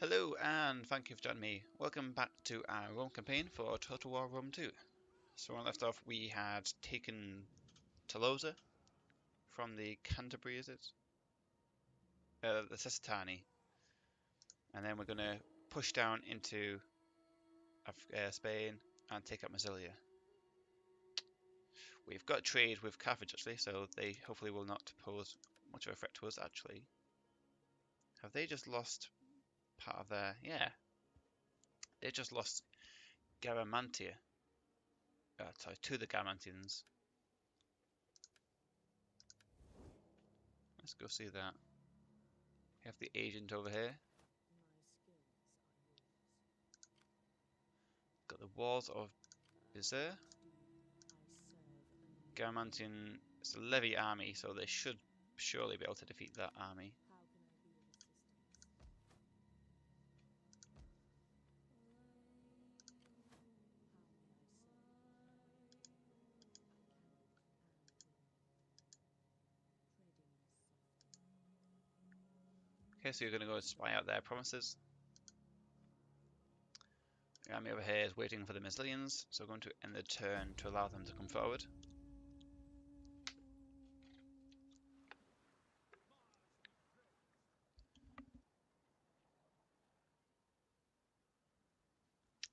Hello and thank you for joining me. Welcome back to our Rome campaign for Total War Rome 2. So when I left off we had taken Tolosa from the Canterbury, is it? The Cestani. And then we're going to push down into Spain and take up Massilia. We've got trade with Carthage actually, so they hopefully will not pose much of a threat to us actually. Have they just lost part of their... yeah. They just lost Garamantia. Sorry, to the Garamantians. Let's go see that. We have the agent over here. Got the walls of Bizerre. Garamantian, it's a levy army, so they should surely be able to defeat that army. Okay, so you're going to go spy out their provinces. The army over here is waiting for the Massilians, so we're going to end the turn to allow them to come forward.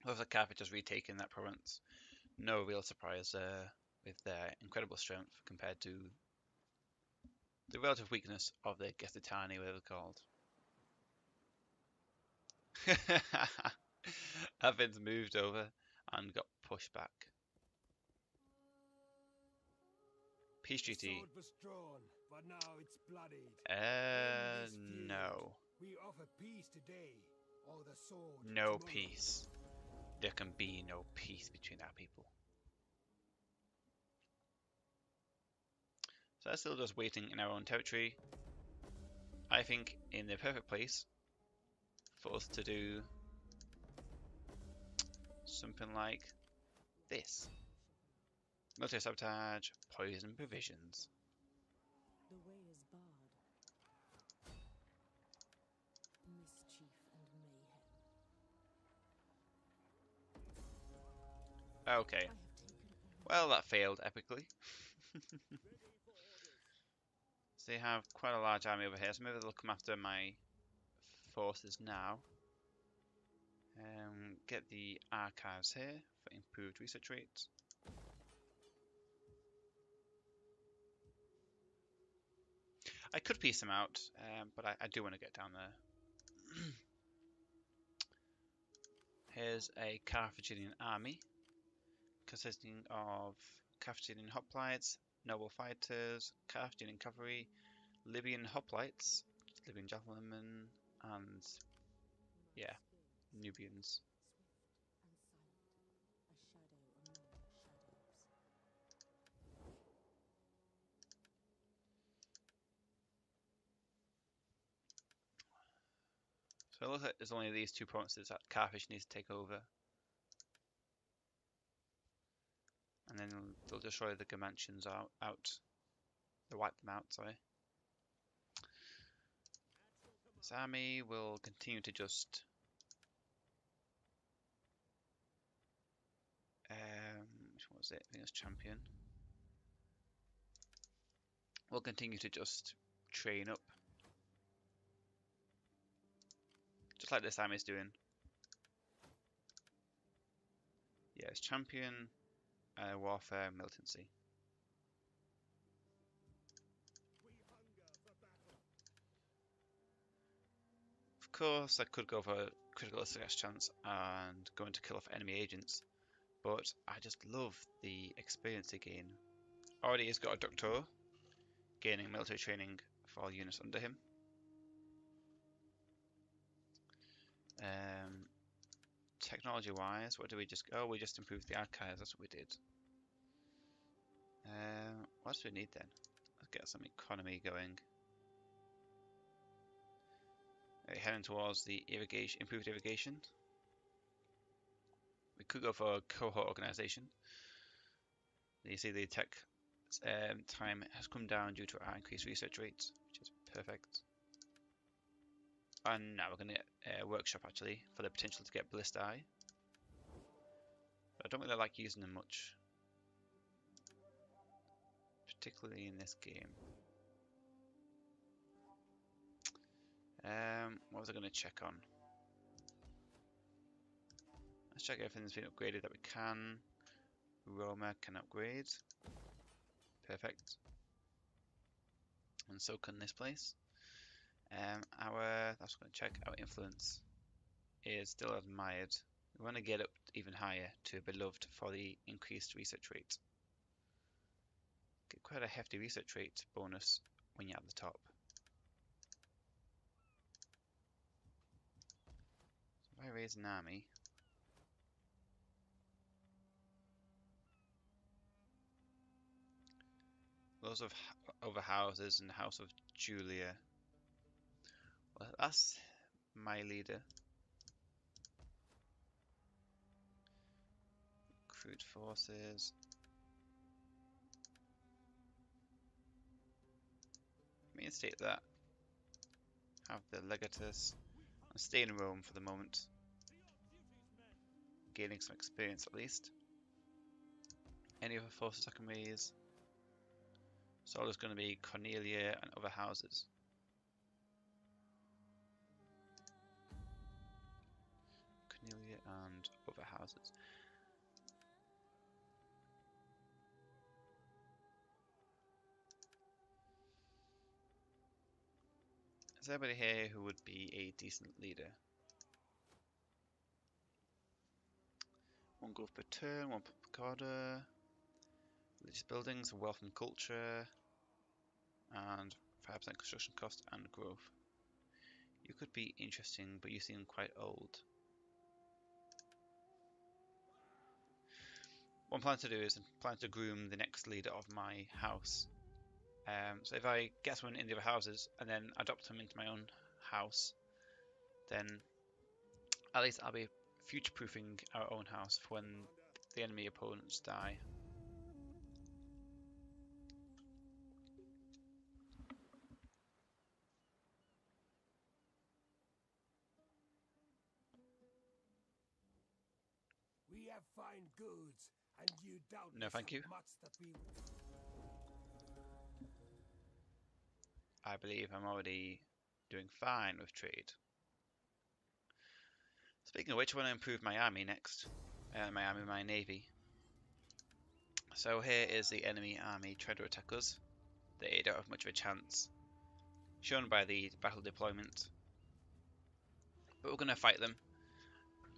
Whoever Carthage has retaken that province, no real surprise there with their incredible strength compared to the relative weakness of the Gestitani, whatever they're called. Athens moved over and got pushed back. Peace treaty. Drawn, but now it's bloodied. No. We offer peace today, or the sword No tomorrow. peace. There can be no peace between our people. So that's still just waiting in our own territory. I think in the perfect place for us to do something like this. Military sabotage, poison provisions. The way is barred. Mischief and mayhem. Okay. Well, that failed epically. So they have quite a large army over here, so maybe they'll come after my forces now. Get the archives here for improved research rates. I could piece them out, but I do want to get down there. Here's a Carthaginian army consisting of Carthaginian hoplites, noble fighters, Carthaginian cavalry, Libyan hoplites, Libyan gentlemen, and yeah, Nubians. So it looks like there's only these two provinces that Carthage needs to take over. And then they'll destroy the Gamantians out. They'll wipe them out, sorry. This army will continue to just... which one was it? I think it was champion. We'll continue to just train up. Just like this army is doing. Yeah, it's champion, warfare, militancy. Of course, I could go for critical success chance and go into kill off enemy agents, but I just love the experience they gain. Already he's got a doctor, gaining military training for all units under him. Technology wise, what do we just... oh, we just improved the archives, that's what we did. What else do we need then? Let's get some economy going. Heading towards the irrigation, improved irrigation. We could go for a cohort organization. You see the tech time has come down due to our increased research rates, which is perfect. And now we're going to workshop actually for the potential to get Ballista Eye. But I don't really like using them much, particularly in this game. What was I going to check on? Let's check everything's been upgraded that we can. Roma can upgrade. Perfect. And so can this place. That's going to check. Our influence is still admired. We want to get up even higher to beloved for the increased research rate. Get quite a hefty research rate bonus when you're at the top. So if I raise an army, lots of other houses in the House of Julia. Well, that's my leader. Recruit forces. Reinstate that. Have the legatus. And stay in Rome for the moment. Gaining some experience at least. Any other forces I can raise? So there's going to be Cornelia and other houses. Cornelia and other houses. Is there anybody here who would be a decent leader? One growth per turn, one per quarter. Religious buildings, wealth and culture, and 5% construction cost and growth. You could be interesting, but you seem quite old. What I'm planning to do is I'm planning to groom the next leader of my house. So if I get someone in the other houses and then adopt them into my own house, then at least I'll be future-proofing our own house for when the enemy opponents die. We have fine goods, and you doubtless No, thank you. have much that we I believe I'm already doing fine with trade. Speaking of which, I want to improve my army next. My navy. So here is the enemy army trying to attack us. They don't have much of a chance, shown by the battle deployment. But we're going to fight them.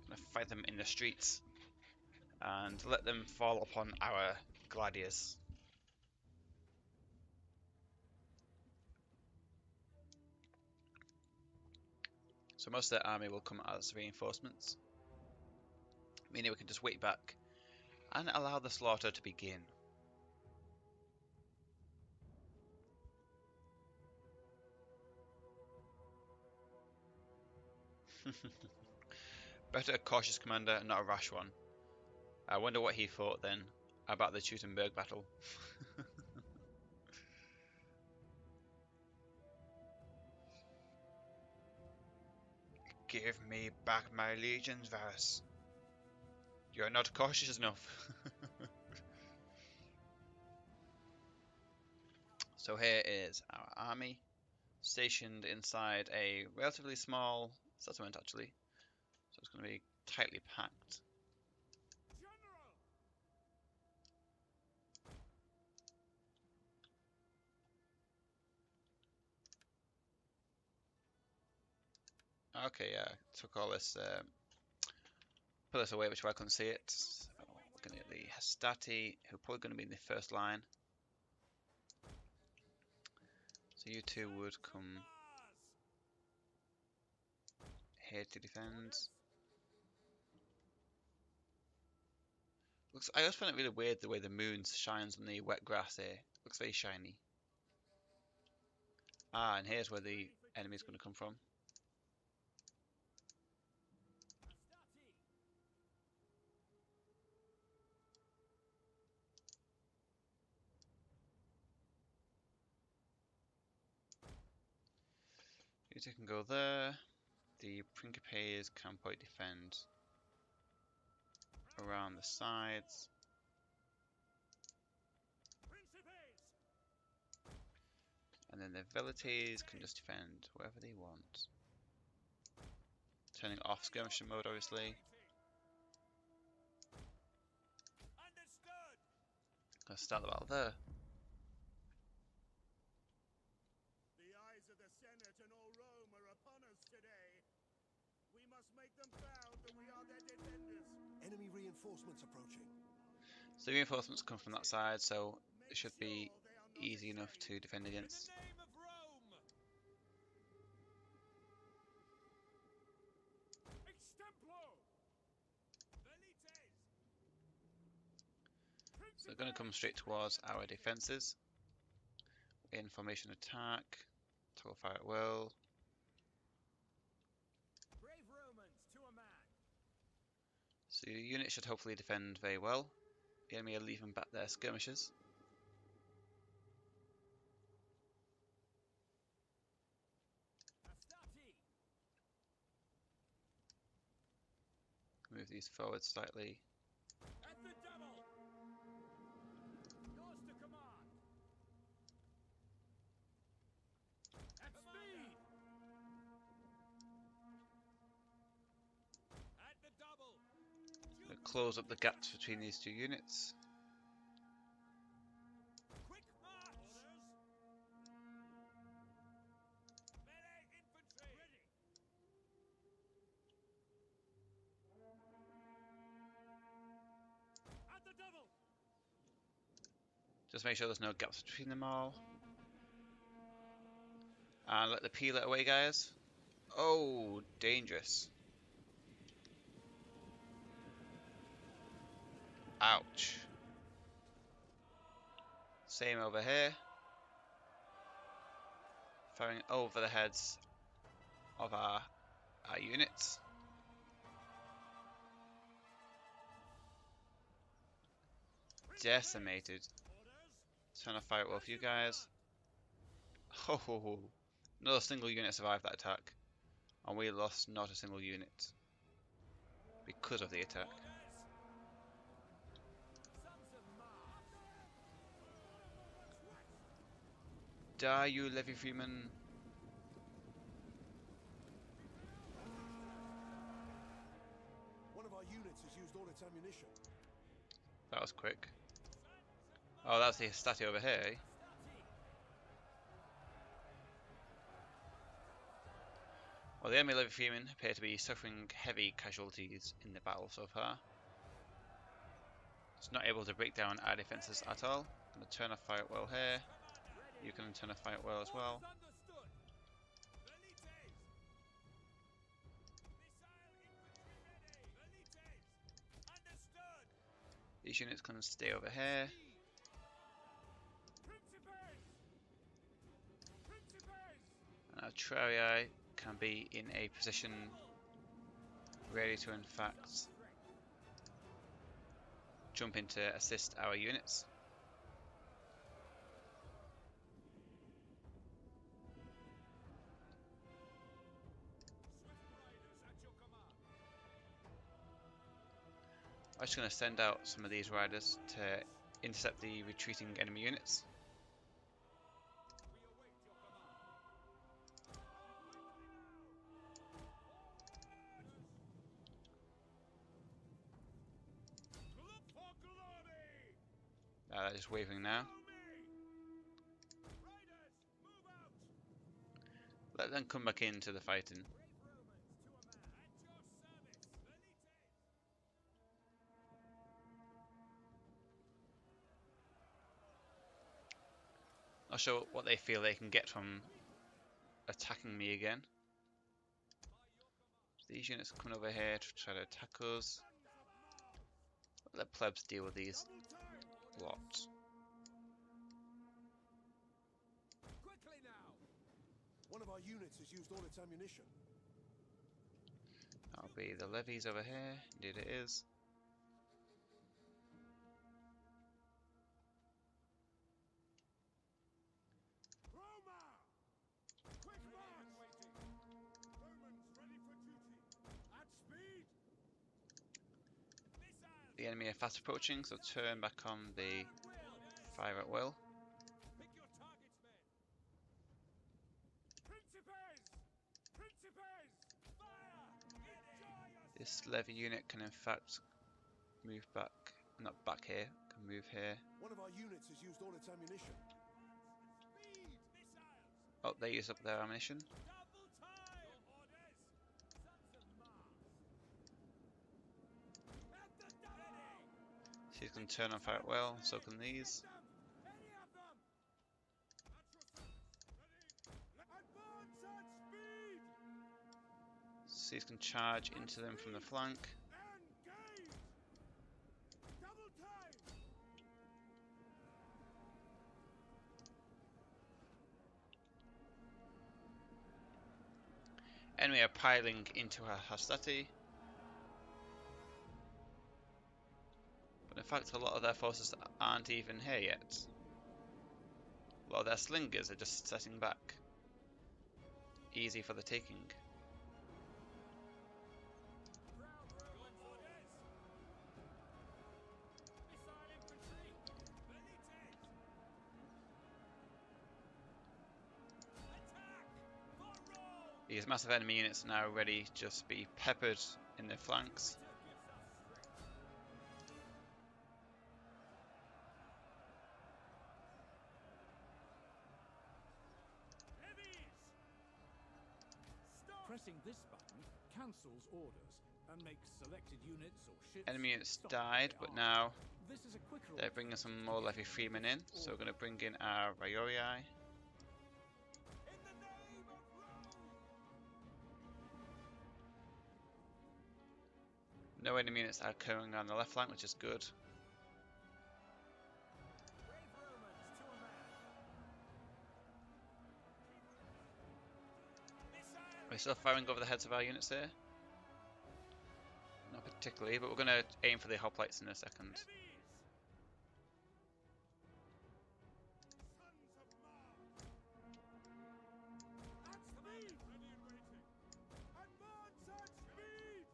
We're going to fight them in the streets and let them fall upon our gladiators. So most of their army will come as reinforcements, meaning we can just wait back and allow the slaughter to begin. Better a cautious commander, not a rash one. I wonder what he thought then about the Teutonberg battle. Give me back my legions, Varus. You're not cautious enough. So here is our army, stationed inside a relatively small settlement actually. So it's going to be tightly packed. Okay, yeah, took all this, put this away which way I couldn't see it. So looking at the Hastati, who are probably going to be in the first line. So you two would come here to defend. I always find it really weird the way the moon shines on the wet grass here. Looks very shiny. Ah, and here's where the enemy is going to come from. You two can go there. The Principes can probably defend around the sides. And then the Velites can just defend wherever they want. Turning off skirmishing mode, obviously. Gonna start the battle there. The eyes of the Senate and all Rome are upon us today. We must make them proud that we are their defenders. Enemy reinforcements approaching. So the reinforcements come from that side, so it should be easy enough to defend against. So they're going to come straight towards our defences. In formation attack, toggle fire at will. So your unit should hopefully defend very well. The enemy are leaving back their skirmishers. Move these forward slightly. Close up the gaps between these two units. Just make sure there's no gaps between them all. And let the peel it away, guys. Oh, dangerous. Ouch. Same over here. Firing over the heads of our units. Decimated. Trying to fight well for you guys. Oh, not a single unit survived that attack. And we lost not a single unit because of the attack. Die, you levy freeman. One of our units has used all its ammunition. That was quick. Oh, that's the Hastati over here, eh? Well, the enemy levy freemen appear to be suffering heavy casualties in the battle so far. It's not able to break down our defences at all. I'm going to turn off fire at will here. You can turn off fire at will as well. These units can stay over here. And our Trarii can be in a position ready to, in fact, jump in to assist our units. I'm just going to send out some of these riders to intercept the retreating enemy units. They're just waving now. Let them come back into the fighting. I'll show what they feel they can get from attacking me again. So these units are coming over here to try to attack us. Let the plebs deal with these lots. One of our units has used all its ammunition. That'll be the levies over here. Indeed it is. Roma! Quick march! Romans ready for The enemy are fast approaching, so turn back on the fire at will. Pick your targets, men. Principes! Principes! Fire! Enjoy This levy unit can in fact move back, not back here, can move here. One of our units has used all its ammunition. Speed! Missiles! Oh, they use up their ammunition. Double time! Your orders! Sons of Mars! At the double! So you can turn on fire at will, so can these. Any of them! At your service! Ready! Advance at speed! So you can charge into them from the flank. Engage! Double time! Enemy are piling into our hastati. But in fact a lot of their forces aren't even here yet. A lot of their slingers are just setting back. Easy for the taking. These massive enemy units are now ready to just be peppered in their flanks. Pressing this button cancels orders and makes selected units or ships. Enemy units stop died, where but they are. now This is a quicker they're bringing some more levy freemen in. So we're going to bring in our Ryorii. In the name of Rome! No enemy units are coming on the left flank, which is good. Brave Romans to a man! Missile! We're still firing over the heads of our units here. Not particularly, but we're going to aim for the hoplites in a second. Heavies! Sons of Mars! At speed! Ready and waiting! Advance at speed!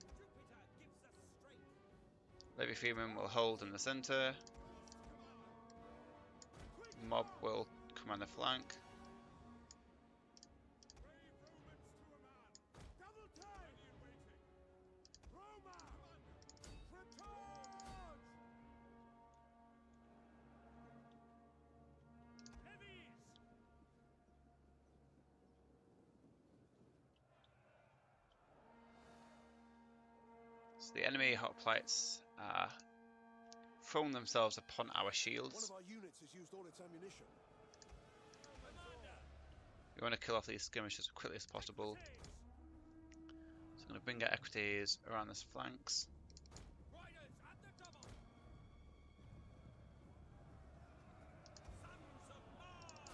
Jupiter gives us strength! Levy freemen will hold in the centre. Mob will come on the flank. Brave Romans to a man! Double time! Ready and waiting! Roma! Charge! Heavies! So the enemy hoplites are throwing themselves upon our One shields. of our units has used all its ammunition. We want to kill off these skirmishers as quickly as possible. So I'm going to bring out equities around the flanks. Riders at the double! Sons of Mars!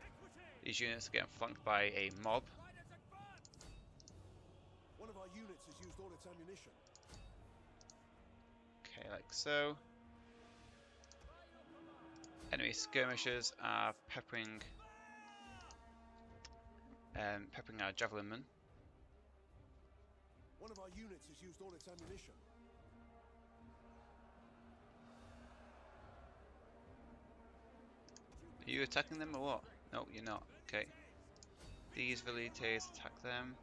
Equity! These units are getting flanked by a mob. Riders advance! One of our units has used all its ammunition. Okay, like so. Enemy skirmishers are peppering our javelin men. One of our units has used all its ammunition. Are you attacking them or what? No, you're not. Okay. These velites attack them.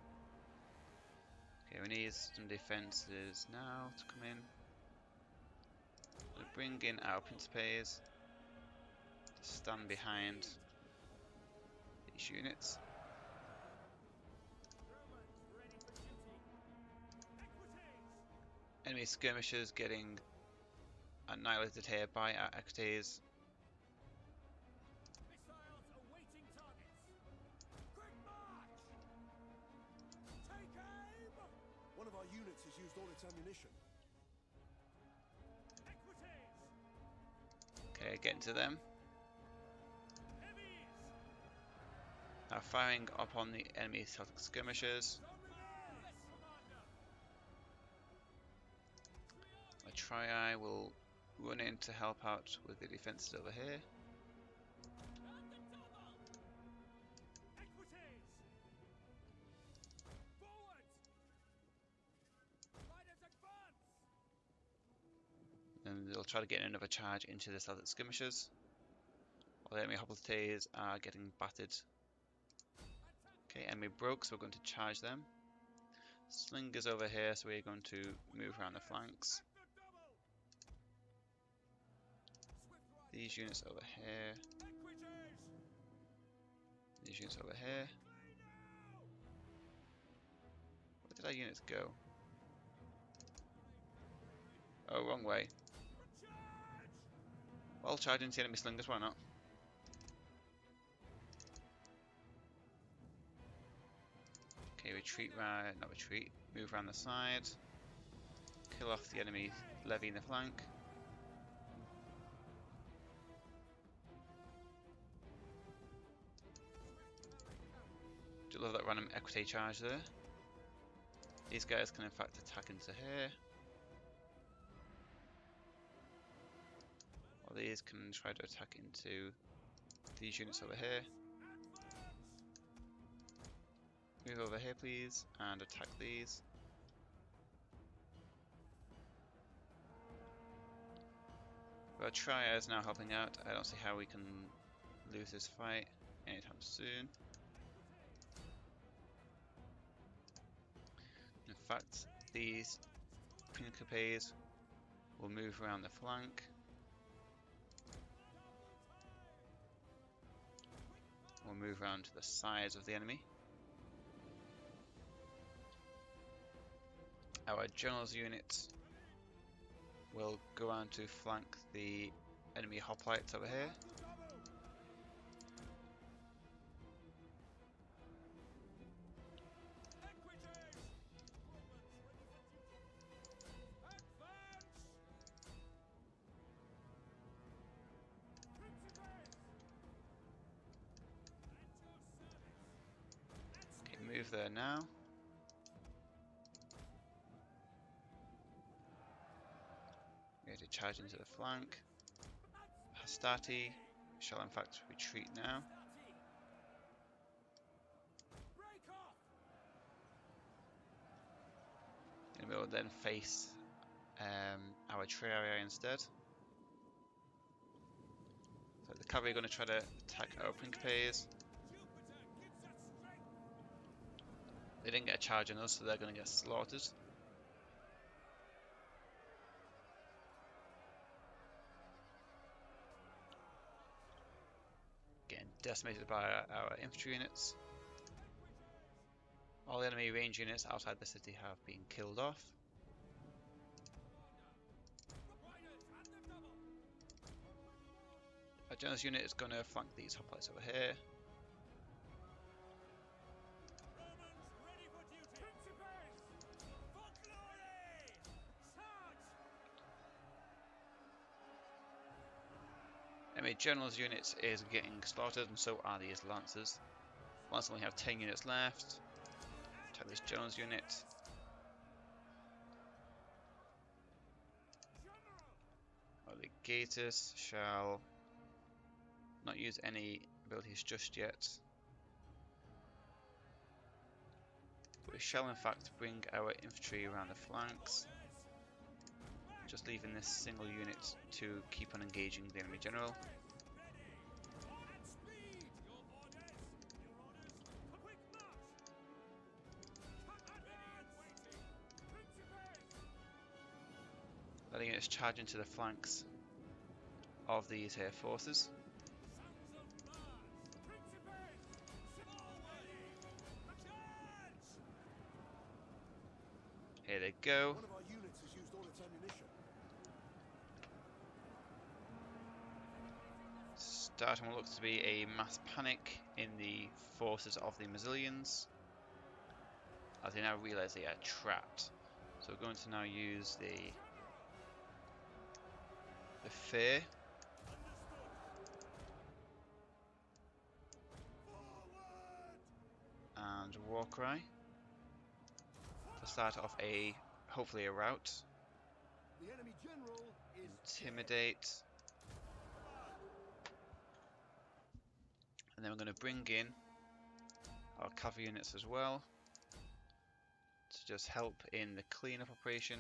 Okay, we need some defences now to come in. We'll bring in our principes to stand behind these units. Enemy skirmishers getting annihilated here by our equities. Missiles awaiting targets. Quick march! Take aim! One of our units has used all its ammunition. Equities! Okay, getting to them. Heavies! Now firing upon the enemy Celtic skirmishers. Yes, Commander! My Trii will run in to help out with the defences over here. At the double! Equities! Forward! Riders advance! try to get another charge into the Zealot skirmishers. While the enemy hoplites are getting battered. Okay, enemy broke, so we're going to charge them. Slingers over here, so we're going to move around the flanks. These units over here. These units over here. Where did our units go? Oh, wrong way. Well, charge into the enemy slingers, why not? Okay, retreat, not retreat, move around the side. Kill off the enemy levy in the flank. Do love that random equity charge there. These guys can in fact attack into here. Or these can try to attack into these units over here. Move over here please, and attack these. Our triads now helping out. I don't see how we can lose this fight anytime soon. In fact, these Principes will move around the flank. We'll move around to the sides of the enemy. Our generals units will go on to flank the enemy hoplites over here. Okay, move there now. To charge into the flank. Hastati shall in fact retreat now. And we will then face our triarii instead. So the cavalry are going to try to attack our Principes. They didn't get a charge on us, so they're going to get slaughtered. Decimated by our infantry units. All the enemy range units outside the city have been killed off. Our general's unit is going to flank these hoplites over here. Enemy general's units is getting slaughtered, and so are these lancers. Lancers only have 10 units left. Attack this general's unit. Our legatus shall not use any abilities just yet. We shall in fact bring our infantry around the flanks. Just leaving this single unit to keep on engaging the enemy general. Letting it charge into the flanks of these here forces. Here they go. One of our units has used all its ammunition. Starting what looks to be a mass panic in the forces of the Massilians, as they now realise they are trapped. So we're going to now use the fear. And war cry to start off hopefully a rout. The enemy general is Intimidate. And then we're going to bring in our cavalry units as well to just help in the cleanup operation,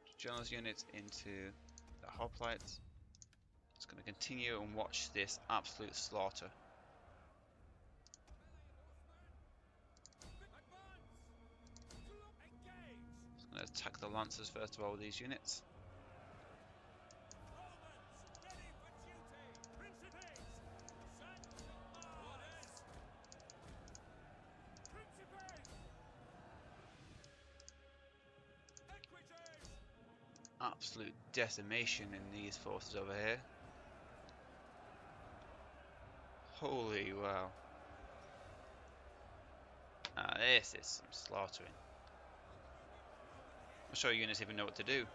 to Journalist unit into the hoplites. It's going to continue and watch this absolute slaughter. It's going to attack the lancers first of all with these units. Absolute decimation in these forces over here. Holy wow. This is some slaughtering. I'm sure units even know what to do.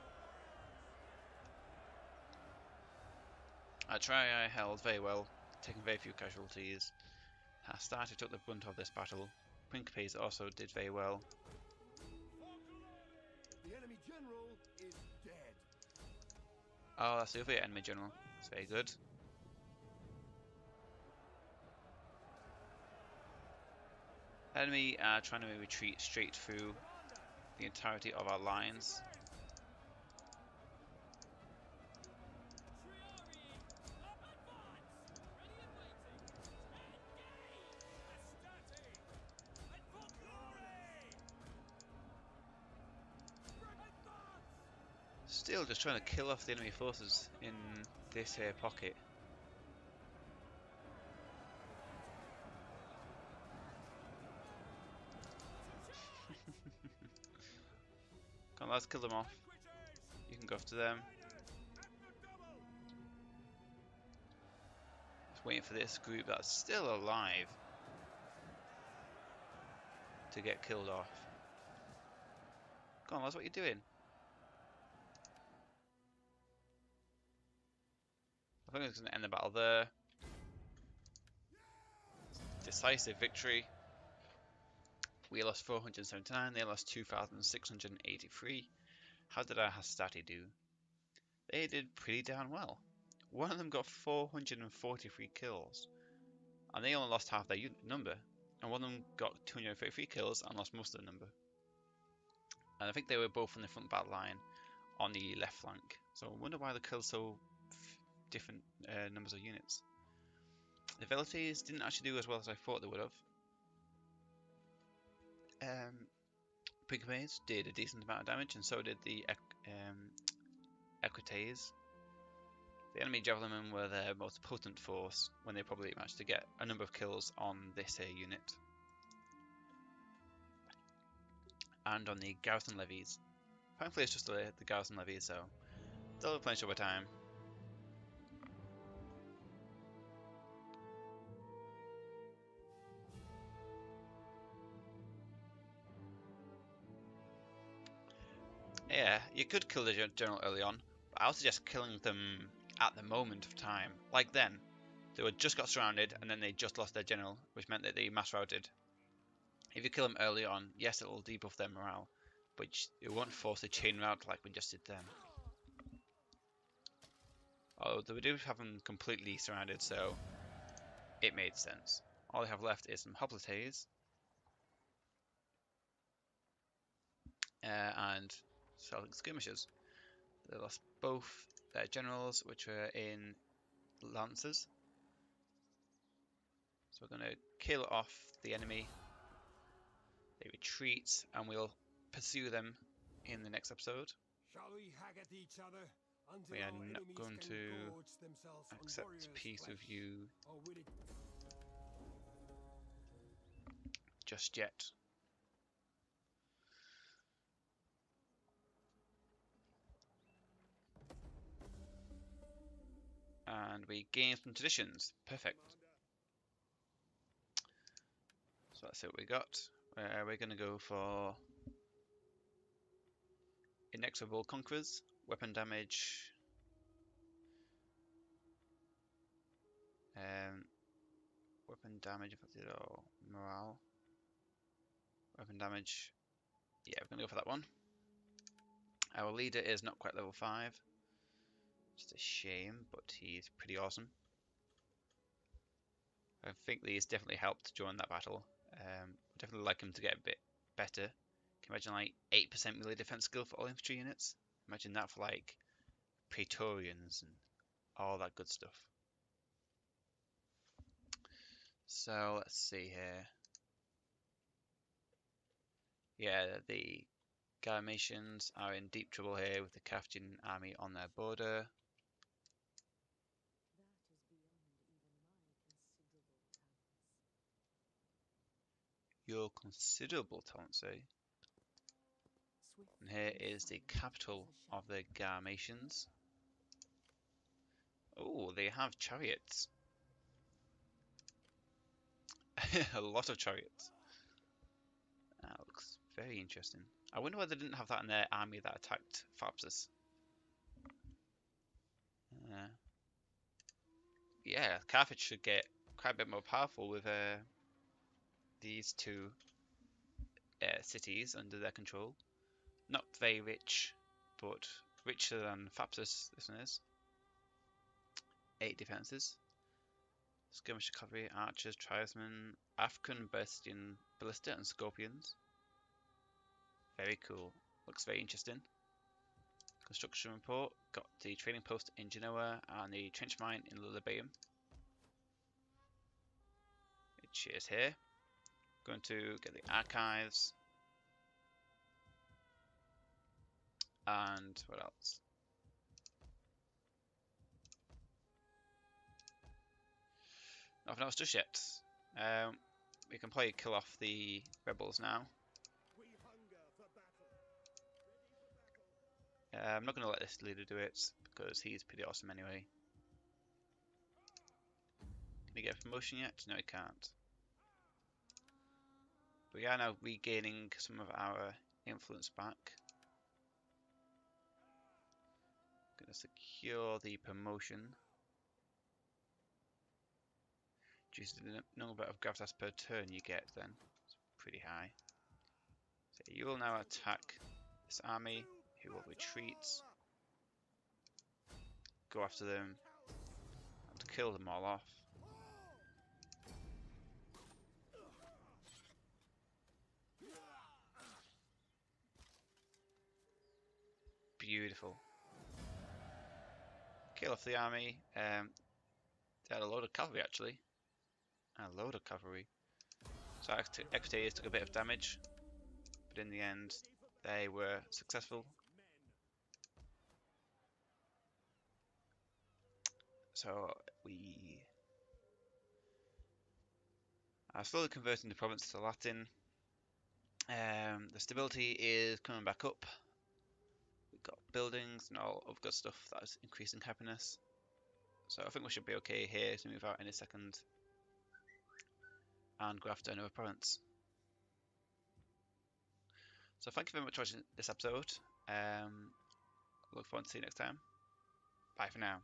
At Try I held very well, taking very few casualties. Hastati took the brunt of this battle. Principes also did very well. The enemy general is dead. Oh, that's the other enemy general. That's very good. Enemy are trying to retreat straight through the entirety of our lines. Still just trying to kill off the enemy forces in this here pocket. Come on, let's kill them off. You can go after them. Just waiting for this group that's still alive to get killed off. Come on, lads, what are you doing? I think it's going to end the battle there. Decisive victory. We lost 479, they lost 2,683. How did our Hastati do? They did pretty darn well. One of them got 443 kills, and they only lost half their number. And one of them got 233 kills and lost most of the number. And I think they were both on the front battle line on the left flank. So I wonder why they killed so different numbers of units. The Velites didn't actually do as well as I thought they would have. Principes did a decent amount of damage, and so did the Equites. The enemy javelinmen were their most potent force when they probably managed to get a number of kills on this unit. And on the garrison levies. Thankfully it's just the garrison levies, so they'll replenish over time. Yeah, you could kill the general early on, but I would suggest killing them at the moment of time. Like then, they were just got surrounded and then they just lost their general, which meant that they mass routed. If you kill them early on, yes, it will debuff their morale, but it won't force a chain rout like we just did then. Although we do have them completely surrounded, so it made sense. All they have left is some hoplites and Celtic skirmishers. They lost both their generals, which were in lancers. So we're going to kill off the enemy. They retreat, and we'll pursue them in the next episode. Shall we hag at each other until We are our not enemies going can to gorge themselves on accept warriors' peace with flesh? you Or will it just yet. And we gain some traditions. Perfect. So that's what we got. We're going to go for Inexorable Conquerors, weapon damage, weapon damage, or morale, weapon damage. Yeah, we're going to go for that one. Our leader is not quite level 5. Just a shame, but he's pretty awesome. I think these definitely helped during that battle. Definitely like him to get a bit better. Can you imagine like 8% melee defense skill for all infantry units? Imagine that for like Praetorians and all that good stuff. So let's see here. Yeah, the Dalmatians are in deep trouble here with the Carthaginian army on their border. Your considerable talents, eh? And here is the capital of the Dalmatians. Oh, they have chariots. A lot of chariots. That looks very interesting. I wonder why they didn't have that in their army that attacked Thapsus. Yeah, Carthage should get quite a bit more powerful with these two cities under their control. Not very rich, but richer than Thapsus, this one is. 8 defences. Skirmish cavalry, archers, tribesmen, African ballista and scorpions. Very cool. Looks very interesting. Construction report. Got the training post in Genoa and the trench mine in Lillebeum, which is here. Going to get the archives. And what else? Nothing else just yet. We can probably kill off the rebels now. I'm not going to let this leader do it because he's pretty awesome anyway. Can he get a promotion yet? No, he can't. But we are now regaining some of our influence back. Going to secure the promotion. Due to the number of gravitas per turn you get, then it's pretty high. So you will now attack this army, who will retreat, go after them, and kill them all off. Beautiful. Kill off the army. They had a load of cavalry actually. A load of cavalry. So Equites took a bit of damage, but in the end they were successful. So we are slowly converting the province to Latin. The stability is coming back up. We've got buildings and all of good stuff that is increasing happiness. So I think we should be okay here to move out in a second and go after another province. So thank you very much for watching this episode. Look forward to seeing you next time. Bye for now.